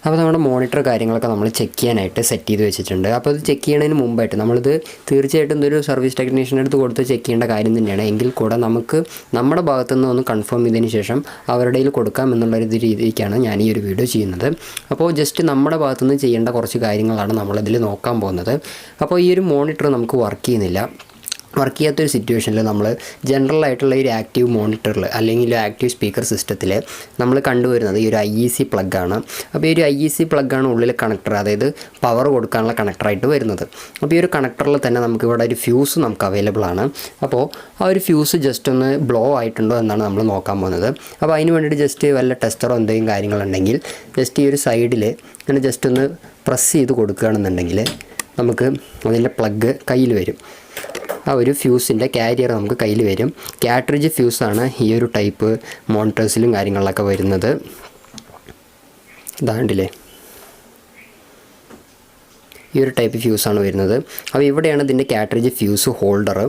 അപ്പോൾ നമ്മുടെ മോണിറ്റർ കാര്യങ്ങളൊക്കെ നമ്മൾ ചെക്ക് ചെയ്യാനായിട്ട് സെറ്റ് ചെയ്ത് വെച്ചിട്ടുണ്ട്. അപ്പോൾ അത് ചെക്ക് ചെയ്യുന്നതിന് മുമ്പായിട്ട് നമ്മളിത് തീർച്ചയായിട്ടും ഇതൊരു സർവീസ് ടെക്നീഷ്യൻ്റെ അടുത്ത് കൊടുത്ത് ചെക്ക് ചെയ്യേണ്ട കാര്യം തന്നെയാണ്. എങ്കിൽ കൂടെ നമുക്ക് നമ്മുടെ ഭാഗത്തുനിന്ന് ഒന്ന് കൺഫേം ചെയ്തതിന് ശേഷം അവരുടെ കയ്യിൽ കൊടുക്കാം എന്നുള്ളൊരു രീതിക്കാണ് ഞാൻ ഈ ഒരു വീഡിയോ ചെയ്യുന്നത്. അപ്പോൾ ജസ്റ്റ് നമ്മുടെ ഭാഗത്തുനിന്ന് ചെയ്യേണ്ട കുറച്ച് കാര്യങ്ങളാണ് നമ്മളിതിൽ നോക്കാൻ പോകുന്നത്. അപ്പോൾ ഈ ഒരു മോണിറ്റർ നമുക്ക് വർക്ക് ചെയ്യുന്നില്ല. വർക്ക് ചെയ്യാത്തൊരു സിറ്റുവേഷനിൽ നമ്മൾ ജനറലായിട്ടുള്ള ഒരു ആക്റ്റീവ് മോണിറ്ററിൽ അല്ലെങ്കിൽ ആക്റ്റീവ് സ്പീക്കർ സിസ്റ്റത്തിൽ നമ്മൾ കണ്ടുവരുന്നത് ഈ ഒരു IEC പ്ലഗ്ഗാണ്. അപ്പോൾ ഈ ഒരു IEC പ്ലഗ്ഗാണ് ഉള്ളിൽ കണക്ടർ, അതായത് പവർ കൊടുക്കാനുള്ള കണക്ടറായിട്ട് വരുന്നത്. അപ്പോൾ ഈ ഒരു കണക്ടറിൽ തന്നെ നമുക്ക് ഇവിടെ ഒരു ഫ്യൂസ് നമുക്ക് അവൈലബിൾ ആണ്. അപ്പോൾ ആ ഒരു ഫ്യൂസ് ജസ്റ്റ് ഒന്ന് ബ്ലോ ആയിട്ടുണ്ടോ എന്നാണ് നമ്മൾ നോക്കാൻ പോകുന്നത്. അപ്പോൾ അതിന് വേണ്ടിയിട്ട് ജസ്റ്റ് വല്ല ടെസ്റ്ററോ എന്തെങ്കിലും കാര്യങ്ങളുണ്ടെങ്കിൽ ജസ്റ്റ് ഈ ഒരു സൈഡിൽ ഇങ്ങനെ ജസ്റ്റ് ഒന്ന് പ്രസ് ചെയ്ത് കൊടുക്കുകയാണെന്നുണ്ടെങ്കിൽ നമുക്ക് അതിൻ്റെ പ്ലഗ് കയ്യിൽ വരും. ആ ഒരു ഫ്യൂസിൻ്റെ കാരിയർ നമുക്ക് കയ്യിൽ വരും. കാട്രിഡ്ജ് ഫ്യൂസാണ് ഈ ഒരു ടൈപ്പ് മോണിറ്റേഴ്സിലും കാര്യങ്ങളിലൊക്കെ വരുന്നത്. ഇതാണ്ടില്ലേ, ഈ ഒരു ടൈപ്പ് ഫ്യൂസാണ് വരുന്നത്. അപ്പോൾ ഇവിടെയാണ് ഇതിൻ്റെ കാട്രിഡ്ജ് ഫ്യൂസ് ഹോൾഡർ.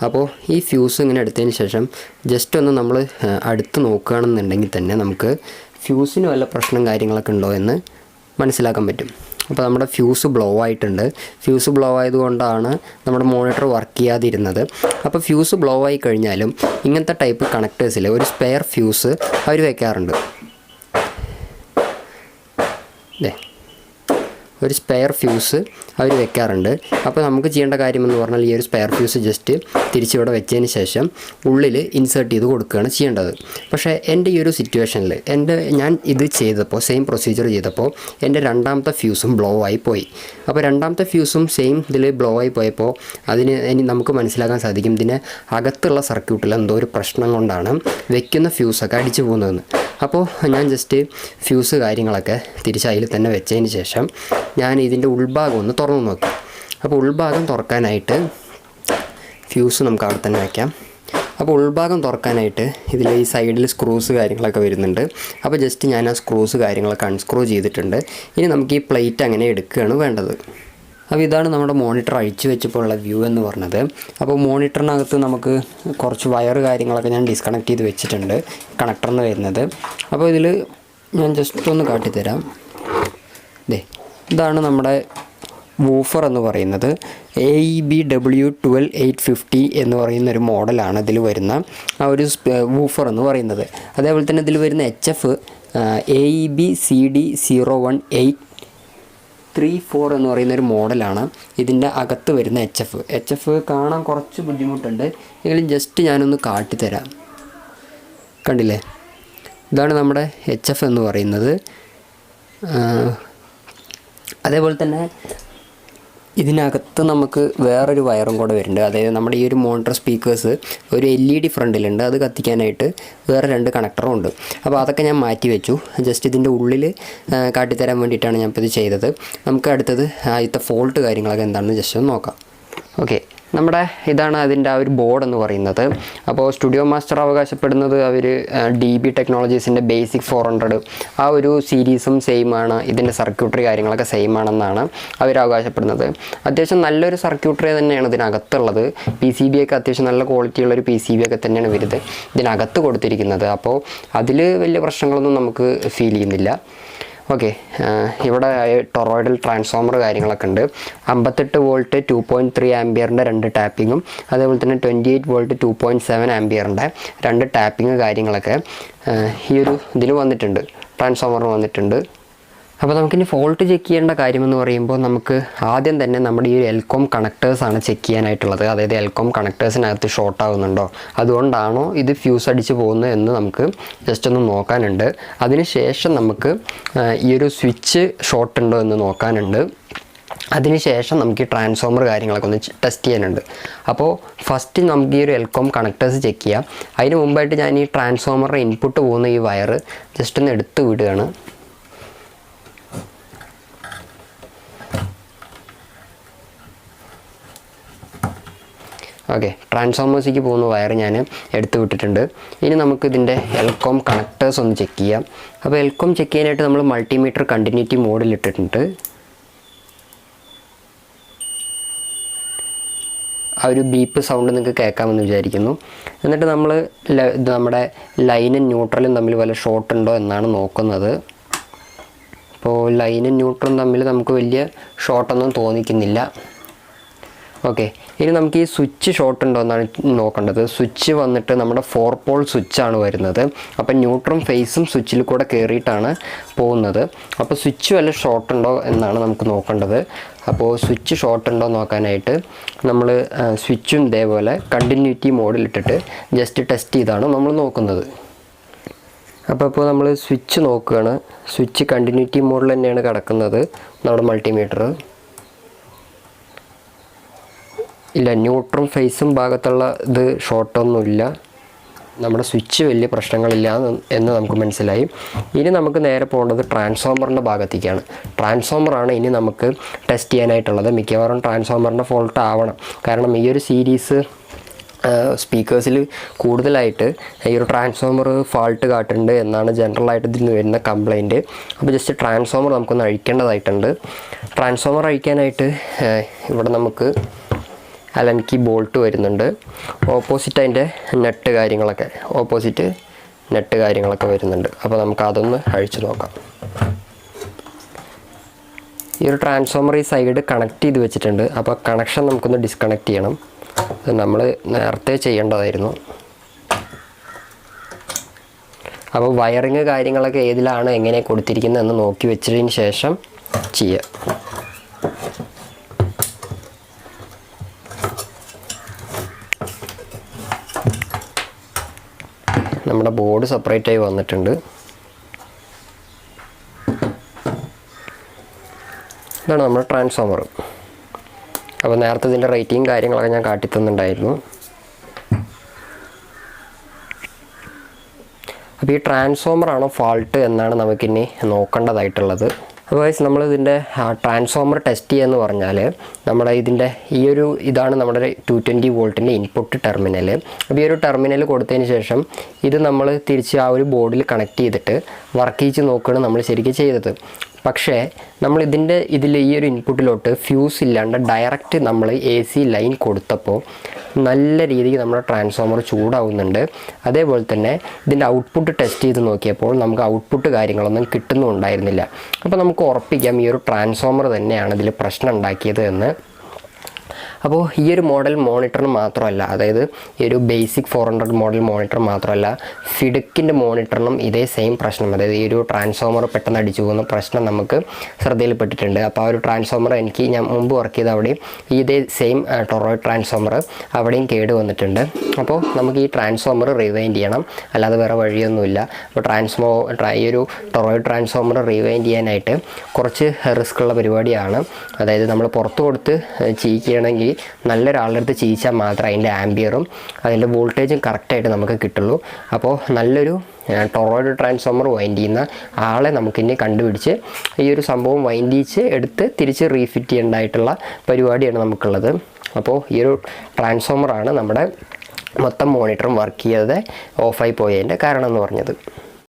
അപ്പോൾ ഈ ഫ്യൂസ് ഇങ്ങനെ എടുത്തതിന് ശേഷം ജസ്റ്റ് ഒന്ന് നമ്മൾ അടുത്ത് നോക്കുകയാണെന്നുണ്ടെങ്കിൽ തന്നെ നമുക്ക് ഫ്യൂസിന് വല്ല പ്രശ്നം കാര്യങ്ങളൊക്കെ ഉണ്ടോ എന്ന് മനസ്സിലാക്കാൻ പറ്റും. അപ്പോൾ നമ്മുടെ ഫ്യൂസ് ബ്ലോ ആയിട്ടുണ്ട്. ഫ്യൂസ് ബ്ലോ ആയതുകൊണ്ടാണ് നമ്മുടെ മോണിറ്റർ വർക്ക് ചെയ്യാതിരുന്നത്. അപ്പോൾ ഫ്യൂസ് ബ്ലോ ആയി കഴിഞ്ഞാലും ഇങ്ങനത്തെ ടൈപ്പ് കണക്ടേഴ്സിൽ ഒരു സ്പെയർ ഫ്യൂസ് അവർ വയ്ക്കാറുണ്ട്. ഒരു സ്പെയർ ഫ്യൂസ് അവർ വെക്കാറുണ്ട്. അപ്പോൾ നമുക്ക് ചെയ്യേണ്ട കാര്യമെന്ന് പറഞ്ഞാൽ ഈ ഒരു സ്പെയർ ഫ്യൂസ് ജസ്റ്റ് തിരിച്ചിവിടെ വെച്ചതിന് ശേഷം ഉള്ളിൽ ഇൻസേർട്ട് ചെയ്ത് കൊടുക്കുകയാണ് ചെയ്യേണ്ടത്. പക്ഷേ എൻ്റെ ഈ ഒരു സിറ്റുവേഷനിൽ ഞാൻ ഇത് ചെയ്തപ്പോൾ സെയിം പ്രൊസീജിയർ ചെയ്തപ്പോൾ എൻ്റെ രണ്ടാമത്തെ ഫ്യൂസും ബ്ലോ ആയി പോയി. അപ്പോൾ രണ്ടാമത്തെ ഫ്യൂസും സെയിം ഇതിൽ ബ്ലോ ആയി പോയപ്പോൾ ഇനി നമുക്ക് മനസ്സിലാക്കാൻ സാധിക്കും ഇതിന് അകത്തുള്ള സർക്യൂട്ടിൽ എന്തോ ഒരു പ്രശ്നം കൊണ്ടാണ് വെക്കുന്ന ഫ്യൂസൊക്കെ അടിച്ചു പോകുന്നതെന്ന്. അപ്പോൾ ഞാൻ ജസ്റ്റ് ഫ്യൂസ് കാര്യങ്ങളൊക്കെ തിരിച്ചതിൽ തന്നെ വെച്ചതിന് ശേഷം ഞാൻ ഇതിൻ്റെ ഉൾഭാഗം ഒന്ന് തുറന്നു നോക്കി. അപ്പോൾ ഉൾഭാഗം തുറക്കാനായിട്ട് ഫ്യൂസ് നമുക്ക് അവിടെ തന്നെ വയ്ക്കാം. അപ്പോൾ ഉൾഭാഗം തുറക്കാനായിട്ട് ഇതിൽ ഈ സൈഡിൽ സ്ക്രൂസ് കാര്യങ്ങളൊക്കെ വരുന്നുണ്ട്. അപ്പോൾ ജസ്റ്റ് ഞാൻ ആ സ്ക്രൂസ് കാര്യങ്ങളൊക്കെ അൺസ്ക്രൂ ചെയ്തിട്ടുണ്ട്. ഇനി നമുക്ക് ഈ പ്ലേറ്റ് അങ്ങനെ എടുക്കുകയാണ് വേണ്ടത്. അപ്പോൾ ഇതാണ് നമ്മുടെ മോണിറ്റർ അഴിച്ചു വെച്ചപ്പോൾ ഉള്ള വ്യൂ എന്ന് പറഞ്ഞത്. അപ്പോൾ മോണിറ്ററിനകത്ത് നമുക്ക് കുറച്ച് വയർ കാര്യങ്ങളൊക്കെ ഞാൻ ഡിസ്കണക്ട് ചെയ്ത് വെച്ചിട്ടുണ്ട്, കണക്ടറിന് വരുന്നത്. അപ്പോൾ ഇതിൽ ഞാൻ ജസ്റ്റ് ഒന്ന് കാട്ടിത്തരാം. ഇതാണ് നമ്മുടെ വൂഫർ എന്ന് പറയുന്നത്. AEBW12850 എന്ന് പറയുന്നൊരു മോഡലാണ് ഇതിൽ വരുന്ന ആ ഒരു വൂഫർ എന്ന് പറയുന്നത്. അതേപോലെ തന്നെ ഇതിൽ വരുന്ന HF AEBCD01834 എന്ന് പറയുന്നൊരു മോഡലാണ്. ഇതിൻ്റെ അകത്ത് വരുന്ന HF കാണാൻ കുറച്ച് ബുദ്ധിമുട്ടുണ്ട്, എങ്കിലും ജസ്റ്റ് ഞാനൊന്ന് കാട്ടിത്തരാം. കണ്ടില്ലേ, ഇതാണ് നമ്മുടെ HF എന്ന് പറയുന്നത്. അതേപോലെ തന്നെ ഇതിനകത്ത് നമുക്ക് വേറൊരു വയറും കൂടെ വരുന്നുണ്ട്. അതായത് നമ്മുടെ ഈ ഒരു മോണിറ്റർ സ്പീക്കേഴ്സ് ഒരു LED ഫ്രണ്ടിലുണ്ട്, അത് കത്തിക്കാനായിട്ട് വേറെ 2 കണക്ടറും ഉണ്ട്. അപ്പോൾ അതൊക്കെ ഞാൻ മാറ്റി വെച്ചു. ജസ്റ്റ് ഇതിൻ്റെ ഉള്ളിൽ കാട്ടിത്തരാൻ വേണ്ടിയിട്ടാണ് ഞാൻ ഇപ്പോൾ ഇത് ചെയ്തത്. നമുക്ക് അടുത്തത് ആദ്യത്തെ ഫോൾട്ട് കാര്യങ്ങളൊക്കെ എന്താണെന്ന് ജസ്റ്റ് ഒന്ന് നോക്കാം. ഓക്കെ, നമ്മുടെ ഇതാണ് അതിൻ്റെ ആ ഒരു ബോർഡ് എന്ന് പറയുന്നത്. അപ്പോൾ സ്റ്റുഡിയോ മാസ്റ്റർ അവകാശപ്പെടുന്നത് അവർ DB ടെക്നോളജീസിൻ്റെ ബേസിക് 400 ആ ഒരു സീരീസും സെയിം ആണ്, ഇതിൻ്റെ സർക്യൂട്ടറി കാര്യങ്ങളൊക്കെ സെയിം ആണെന്നാണ് അവർ അവകാശപ്പെടുന്നത്. അത്യാവശ്യം നല്ലൊരു സർക്യൂട്ടറി തന്നെയാണ് ഇതിനകത്തുള്ളത്. PCB ഒക്കെ അത്യാവശ്യം നല്ല ക്വാളിറ്റിയുള്ളൊരു PCB ഒക്കെ തന്നെയാണ് വരുന്നത് ഇതിനകത്ത് കൊടുത്തിരിക്കുന്നത്. അപ്പോൾ അതിൽ വലിയ പ്രശ്നങ്ങളൊന്നും നമുക്ക് ഫീൽ ചെയ്യുന്നില്ല. ഓക്കെ, ഇവിടെ ടൊറോയിഡൽ ട്രാൻസ്ഫോമർ കാര്യങ്ങളൊക്കെ ഉണ്ട്. 58 വോൾട്ട് 2.3 ആംബിയറിൻ്റെ 2 ടാപ്പിങ്ങും അതേപോലെ തന്നെ 28 വോൾട്ട് 2.7 ആംബിയറിൻ്റെ 2 ടാപ്പിങ് കാര്യങ്ങളൊക്കെ ഈ ഒരു ഇതിൽ വന്നിട്ടുണ്ട്, ട്രാൻസ്ഫോമറിന് വന്നിട്ടുണ്ട്. അപ്പോൾ നമുക്കിനി ഫോൾട്ട് ചെക്ക് ചെയ്യേണ്ട കാര്യമെന്ന് പറയുമ്പോൾ നമുക്ക് ആദ്യം തന്നെ നമ്മുടെ ഈ ഒരു എൽകോം കണക്ടേഴ്സാണ് ചെക്ക് ചെയ്യാനായിട്ടുള്ളത്. അതായത് എൽകോം കണക്ടേഴ്സിനകത്ത് ഷോർട്ട് ആകുന്നുണ്ടോ, അതുകൊണ്ടാണോ ഇത് ഫ്യൂസ് അടിച്ച് പോകുന്നത് എന്ന് നമുക്ക് ജസ്റ്റ് ഒന്ന് നോക്കാനുണ്ട്. അതിനുശേഷം നമുക്ക് ഈ ഒരു സ്വിച്ച് ഷോർട്ട് ഉണ്ടോ എന്ന് നോക്കാനുണ്ട്. അതിനുശേഷം നമുക്ക് ഈ ട്രാൻസ്ഫോമർ കാര്യങ്ങളൊക്കെ ഒന്ന് ടെസ്റ്റ് ചെയ്യാനുണ്ട്. അപ്പോൾ ഫസ്റ്റ് നമുക്ക് ഈ ഒരു എൽകോം കണക്ടേഴ്സ് ചെക്ക് ചെയ്യാം. അതിന് മുമ്പായിട്ട് ഞാൻ ഈ ട്രാൻസ്ഫോമറിൻ്റെ ഇൻപുട്ട് പോകുന്ന ഈ വയർ ജസ്റ്റ് ഒന്ന് എടുത്ത് വിടുകയാണ്. ഓക്കെ, ട്രാൻസ്ഫോമേഴ്സിലേക്ക് പോകുന്ന വയർ ഞാൻ എടുത്ത് വിട്ടിട്ടുണ്ട്. ഇനി നമുക്ക് ഇതിൻ്റെ എൽകോം കണക്ടേഴ്സ് ഒന്ന് ചെക്ക് ചെയ്യാം. അപ്പോൾ എൽകോം ചെക്ക് ചെയ്യാനായിട്ട് നമ്മൾ മൾട്ടിമീറ്റർ കണ്ടിന്യൂറ്റി മോഡിൽ ഇട്ടിട്ടുണ്ട്. ആ ഒരു ബീപ്പ് സൗണ്ട് നിങ്ങൾക്ക് കേൾക്കാമെന്ന് വിചാരിക്കുന്നു. എന്നിട്ട് നമ്മൾ നമ്മുടെ ലൈനും ന്യൂട്രലും തമ്മിൽ വല്ല ഷോർട്ട് ഉണ്ടോ എന്നാണ് നോക്കുന്നത്. അപ്പോൾ ലൈനും ന്യൂട്രലും തമ്മിൽ നമുക്ക് വലിയ ഷോർട്ടൊന്നും തോന്നിക്കുന്നില്ല. ഓക്കെ, ഇനി നമുക്ക് ഈ സ്വിച്ച് ഷോർട്ട് ഉണ്ടോ എന്നാണ് നോക്കേണ്ടത്. സ്വിച്ച് വന്നിട്ട് നമ്മുടെ 4 പോൾ സ്വിച്ചാണ് വരുന്നത്. അപ്പം ന്യൂട്രലും ഫേസും സ്വിച്ചിൽ കൂടെ കയറിയിട്ടാണ് പോകുന്നത്. അപ്പോൾ സ്വിച്ച് വല്ല ഷോർട്ട് ഉണ്ടോ എന്നാണ് നമുക്ക് നോക്കേണ്ടത്. അപ്പോൾ സ്വിച്ച് ഷോർട്ട് ഉണ്ടോ നോക്കാനായിട്ട് നമ്മൾ സ്വിച്ചും ഇതേപോലെ കണ്ടിന്യൂറ്റി മോഡിലിട്ടിട്ട് ജസ്റ്റ് ടെസ്റ്റ് ചെയ്താണ് നമ്മൾ നോക്കുന്നത്. അപ്പോൾ നമ്മൾ സ്വിച്ച് നോക്കുകയാണ്. സ്വിച്ച് കണ്ടിന്യൂറ്റി മോഡിൽ തന്നെയാണ് കിടക്കുന്നത് നമ്മുടെ മൾട്ടിമീറ്റർ. ഇല്ല, ന്യൂട്രലും ഫേസും ഭാഗത്തുള്ള ഇത് ഷോർട്ടൊന്നുമില്ല. നമ്മുടെ സ്വിച്ച് വലിയ പ്രശ്നങ്ങളില്ല എന്ന് നമുക്ക് മനസ്സിലായി. ഇനി നമുക്ക് നേരെ പോകേണ്ടത് ട്രാൻസ്ഫോമറിൻ്റെ ഭാഗത്തേക്കാണ്. ട്രാൻസ്ഫോമറാണ് ഇനി നമുക്ക് ടെസ്റ്റ് ചെയ്യാനായിട്ടുള്ളത്. മിക്കവാറും ട്രാൻസ്ഫോമറിൻ്റെ ഫോൾട്ട് ആവണം. കാരണം ഈ ഒരു സീരീസ് സ്പീക്കേഴ്സിൽ കൂടുതലായിട്ട് ഈ ഒരു ട്രാൻസ്ഫോമർ ഫാൾട്ട് കാട്ടുന്നുണ്ട് എന്നാണ് ജനറലായിട്ട് ഇതിൽ നിന്ന് വരുന്ന കംപ്ലൈൻറ്റ്. അപ്പോൾ ജസ്റ്റ് ട്രാൻസ്ഫോമർ നമുക്കൊന്ന് അഴിക്കേണ്ടതായിട്ടുണ്ട്. ട്രാൻസ്ഫോമർ അഴിക്കാനായിട്ട് ഇവിടെ നമുക്ക് അലൻ കീ ബോൾട്ട് വരുന്നുണ്ട്. ഓപ്പോസിറ്റ് അതിൻ്റെ നെട്ട് കാര്യങ്ങളൊക്കെ വരുന്നുണ്ട്. അപ്പോൾ നമുക്ക് അതൊന്ന് അഴിച്ചു നോക്കാം. ഈ ഒരു ട്രാൻസ്ഫോമർ ഈ സൈഡ് കണക്ട് ചെയ്ത് വെച്ചിട്ടുണ്ട്. അപ്പോൾ കണക്ഷൻ നമുക്കൊന്ന് ഡിസ്കണക്ട് ചെയ്യണം. നമ്മൾ നേരത്തെ ചെയ്യേണ്ടതായിരുന്നു. അപ്പോൾ വയറിങ് കാര്യങ്ങളൊക്കെ ഏതിലാണ് എങ്ങനെ കൊടുത്തിരിക്കുന്നത് എന്ന് നോക്കി വെച്ചതിന് ശേഷം ചെയ്യുക. നമ്മുടെ ബോർഡ് സെപ്പറേറ്റ് ആയി വന്നിട്ടുണ്ട്. ഇതാണ് നമ്മുടെ ട്രാൻസ്ഫോമർ. അപ്പോൾ നേരത്തെ ഇതിൻ്റെ റേറ്റിംഗ് കാര്യങ്ങളൊക്കെ ഞാൻ കാട്ടിത്തന്നുണ്ടായിരുന്നു. അപ്പോൾ ഈ ട്രാൻസ്ഫോമറാണോ ഫാൾട്ട് എന്നാണ് നമുക്കിനി നോക്കേണ്ടതായിട്ടുള്ളത്. അപ്പോൾ നമ്മളിതിൻ്റെ ട്രാൻസ്ഫോമർ ടെസ്റ്റ് ചെയ്യുകയെന്ന് പറഞ്ഞാൽ നമ്മുടെ ഇതാണ് നമ്മുടെ 220 വോൾട്ടിൻ്റെ ഇൻപുട്ട് ടെർമിനൽ. അപ്പോൾ ഈ ഒരു ടെർമിനൽ കൊടുത്തതിന് ശേഷം ഇത് നമ്മൾ തിരിച്ച് ആ ഒരു ബോർഡിൽ കണക്ട് ചെയ്തിട്ട് വർക്ക് ചെയ്ത് നോക്കുകയാണ് നമ്മൾ ശരിക്കും ചെയ്തത്. പക്ഷേ നമ്മൾ ഈ ഒരു ഇൻപുട്ടിലോട്ട് ഫ്യൂസ് ഇല്ലാണ്ട് ഡയറക്റ്റ് നമ്മൾ AC ലൈൻ കൊടുത്തപ്പോൾ നല്ല രീതിക്ക് നമ്മുടെ ട്രാൻസ്ഫോമർ ചൂടാവുന്നുണ്ട്. അതേപോലെ തന്നെ ഇതിൻ്റെ ഔട്ട്പുട്ട് ടെസ്റ്റ് ചെയ്ത് നോക്കിയപ്പോൾ നമുക്ക് ഔട്ട്പുട്ട് കാര്യങ്ങളൊന്നും കിട്ടുന്നുണ്ടായിരുന്നില്ല. അപ്പോൾ നമുക്ക് ഉറപ്പിക്കാം ഈ ഒരു ട്രാൻസ്ഫോമർ തന്നെയാണ് ഇതിൽ പ്രശ്നം ഉണ്ടാക്കിയത് എന്ന്. അപ്പോൾ ഈ ഒരു മോഡൽ മോണിറ്ററിന് മാത്രമല്ല, അതായത് ഈ ഒരു ബേസിക് 400 മോഡൽ മോണിറ്റർ മാത്രമല്ല, ഫിഡക്കിൻ്റെ മോണിറ്ററിനും ഇതേ സെയിം പ്രശ്നം, അതായത് ഈ ഒരു ട്രാൻസ്ഫോമർ പെട്ടെന്ന് അടിച്ചു പോകുന്ന പ്രശ്നം നമുക്ക് ശ്രദ്ധയിൽപ്പെട്ടിട്ടുണ്ട്. അപ്പോൾ ആ ഒരു ട്രാൻസ്ഫോമർ ഞാൻ മുമ്പ് വർക്ക് ചെയ്ത അവിടെയും ഇതേ സെയിം ടൊറോയിഡ് ട്രാൻസ്ഫോമർ അവിടെയും കേട് വന്നിട്ടുണ്ട്. അപ്പോൾ നമുക്ക് ഈ ട്രാൻസ്ഫോമർ റിവൈൻഡ് ചെയ്യണം, അല്ലാതെ വേറെ വഴിയൊന്നുമില്ല. അപ്പോൾ ഈ ഒരു ടൊറോയിഡ് ട്രാൻസ്ഫോമർ റിവൈൻഡ് ചെയ്യാനായിട്ട് കുറച്ച് റിസ്ക് ഉള്ള പരിപാടിയാണ്. അതായത് നമ്മൾ പുറത്ത് കൊടുത്ത് ചെയ്യിക്കുകയാണെങ്കിൽ നല്ലൊരാളുടെ അടുത്ത് ചെയ്യിച്ചാൽ മാത്രമേ അതിൻ്റെ ആംബിയറും അതിൻ്റെ വോൾട്ടേജും കറക്റ്റായിട്ട് നമുക്ക് കിട്ടുള്ളൂ. അപ്പോൾ നല്ലൊരു ടൊറോയിഡ് ട്രാൻസ്ഫോമർ വൈൻഡ് ചെയ്യുന്ന ആളെ നമുക്കിനി കണ്ടുപിടിച്ച് ഈ ഒരു സംഭവം വൈൻഡ് ചെയ്യിച്ച് എടുത്ത് തിരിച്ച് റീഫിറ്റ് ചെയ്യേണ്ടതായിട്ടുള്ള പരിപാടിയാണ് നമുക്കുള്ളത്. അപ്പോൾ ഈ ഒരു ട്രാൻസ്ഫോമറാണ് നമ്മുടെ മൊത്തം മോണിറ്ററും വർക്ക് ചെയ്യാതെ ഓഫായി പോയതിൻ്റെ കാരണം എന്ന് പറഞ്ഞത്.